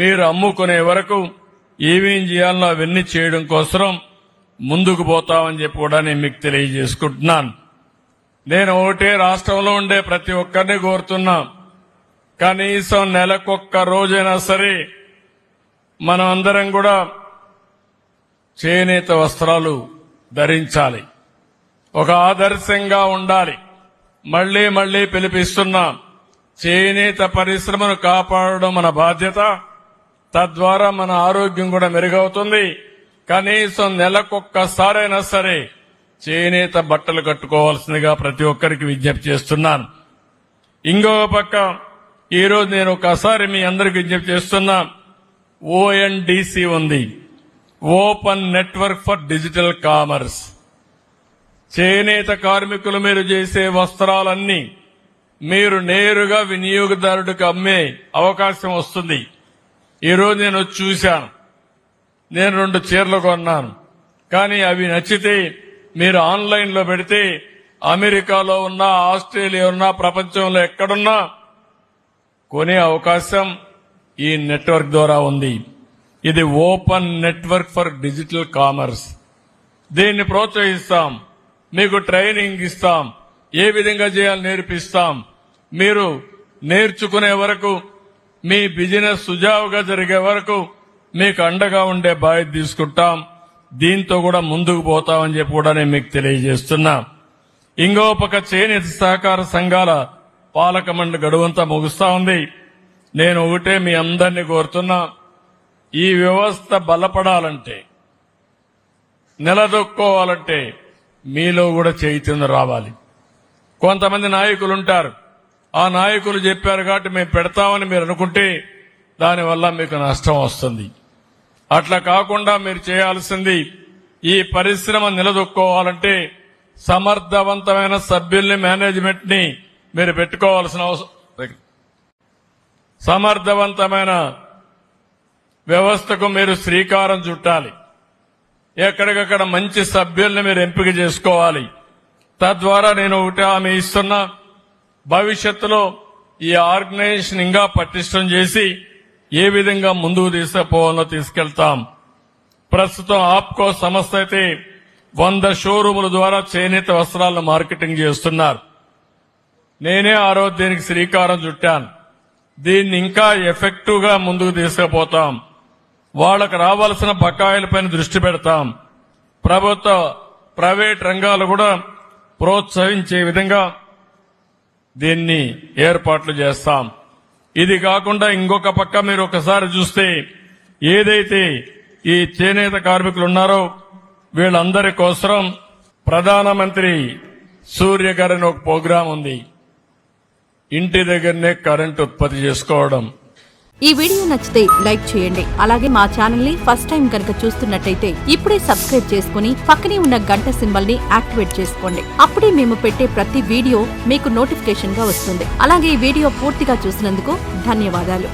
మీరు అమ్ముకునే వరకు ఏమేం చేయాలో అవన్నీ చేయడం కోసం ముందుకు పోతామని చెప్పి కూడా నేను మీకు తెలియజేసుకుంటున్నాను. నేను ఒకటే రాష్ట్రంలో ఉండే ప్రతి ఒక్కరిని కోరుతున్నా, కనీసం నెలకొక్క రోజైనా సరే మనం అందరం కూడా చేనేత వస్త్రాలు ధరించాలి, ఒక ఆదర్శంగా ఉండాలి. మళ్లీ మళ్లీ పిలిపిస్తున్నా, చేనేత పరిశ్రమను కాపాడడం మన బాధ్యత. తద్వారా మన ఆరోగ్యం కూడా మెరుగవుతుంది. కనీసం నెలకొక్కసారైనా సరే చేనేత బట్టలు కట్టుకోవాల్సిందిగా ప్రతి ఒక్కరికి విజ్ఞప్తి చేస్తున్నాను. ఇంకొక పక్క ఈరోజు నేను ఒకసారి మీ అందరికి విజ్ఞప్తి చేస్తున్నా, ONDC ఉంది, open network for digital commerce. చేనేత కార్మికులు మీరు చేసే వస్త్రాలన్నీ మీరు నేరుగా వినియోగదారుడికి అమ్మే అవకాశం వస్తుంది. ఈరోజు నేను చూశాను, నేను 2 చీరలు కొన్నాను. కానీ అవి నచ్చితే మీరు ఆన్లైన్లో పెడితే అమెరికాలో ఉన్నా, ఆస్ట్రేలియా ఉన్నా, ప్రపంచంలో ఎక్కడున్నా కొనే అవకాశం ఈ నెట్వర్క్ ద్వారా ఉంది. ఇది open network for digital commerce. దీన్ని ప్రోత్సహిస్తాం, మీకు ట్రైనింగ్ ఇస్తాం, ఏ విధంగా చేయాలో నేర్పిస్తాం. మీరు నేర్చుకునే వరకు, మీ బిజినెస్ సుజావుగా జరిగే వరకు మీకు అండగా ఉండే బాధ్యత తీసుకుంటాం. దీంతో కూడా ముందుకు పోతామని చెప్పి కూడా నేను మీకు తెలియజేస్తున్నా. ఇంకో పక్క చేనేత సహకార సంఘాల పాలక మండలి గడువంతా ముగుస్తా ఉంది. నేను ఒకటే మీ అందరినీ కోరుతున్నా, ఈ వ్యవస్థ బలపడాలంటే, నిలదొక్కోవాలంటే మీలో కూడా చైతన్యం రావాలి. కొంతమంది నాయకులు ఉంటారు, ఆ నాయకులు చెప్పారు కాబట్టి మేము పెడతామని మీరు అనుకుంటే దానివల్ల మీకు నష్టం వస్తుంది. అట్లా కాకుండా మీరు చేయాల్సింది, ఈ పరిశ్రమ నిలదొక్కోవాలంటే సమర్థవంతమైన సభ్యుల్ని, మేనేజ్మెంట్ ని మీరు పెట్టుకోవాల్సిన అవసరం. సమర్థవంతమైన వ్యవస్థకు మీరు శ్రీకారం చుట్టాలి. ఎక్కడికక్కడ మంచి సభ్యుల్ని మీరు ఎంపిక చేసుకోవాలి. తద్వారా నేను ఒకటి హామీ ఇస్తున్నా, భవిష్యత్తులో ఈ ఆర్గనైజేషన్ ఇంకా పటిష్టం చేసి ఏ విధంగా ముందుకు తీసుకుపోవాలో తీసుకెళ్తాం. ప్రస్తుతం ఆప్కో సంస్థ అయితే 100 షోరూముల ద్వారా చేనేత వస్త్రాలను మార్కెటింగ్ చేస్తున్నారు. నేనే ఆ రోజు దీనికి శ్రీకారం చుట్టాను. దీన్ని ఇంకా ఎఫెక్టివ్ గా ముందుకు తీసుకుపోతాం. వాళ్లకు రావాల్సిన బకాయిలపైన దృష్టి పెడతాం. ప్రభుత్వ, ప్రైవేట్ రంగాలు కూడా ప్రోత్సహించే విధంగా దీన్ని ఏర్పాట్లు చేస్తాం. ఇది కాకుండా ఇంకొక పక్క మీరు ఒకసారి చూస్తే, ఏదైతే ఈ చేనేత కార్మికులు ఉన్నారో వీళ్ళందరి కోసం ప్రధానమంత్రి సూర్య గారిని ఒక ప్రోగ్రాం ఉంది. ఇంటి దగ్గరనే కరెంట్ ఉత్పత్తి చేసుకోవడం. ఈ వీడియో నచ్చితే లైక్ చేయండి. అలాగే మా ఛానల్ ని ఫస్ట్ టైం కనుక చూస్తున్నట్టయితే ఇప్పుడే సబ్స్క్రైబ్ చేసుకుని పక్కనే ఉన్న గంట సింబల్ ని యాక్టివేట్ చేసుకోండి. అప్పుడే మేము పెట్టే ప్రతి వీడియో మీకు నోటిఫికేషన్ గా వస్తుంది. అలాగే ఈ వీడియో పూర్తిగా చూసినందుకు ధన్యవాదాలు.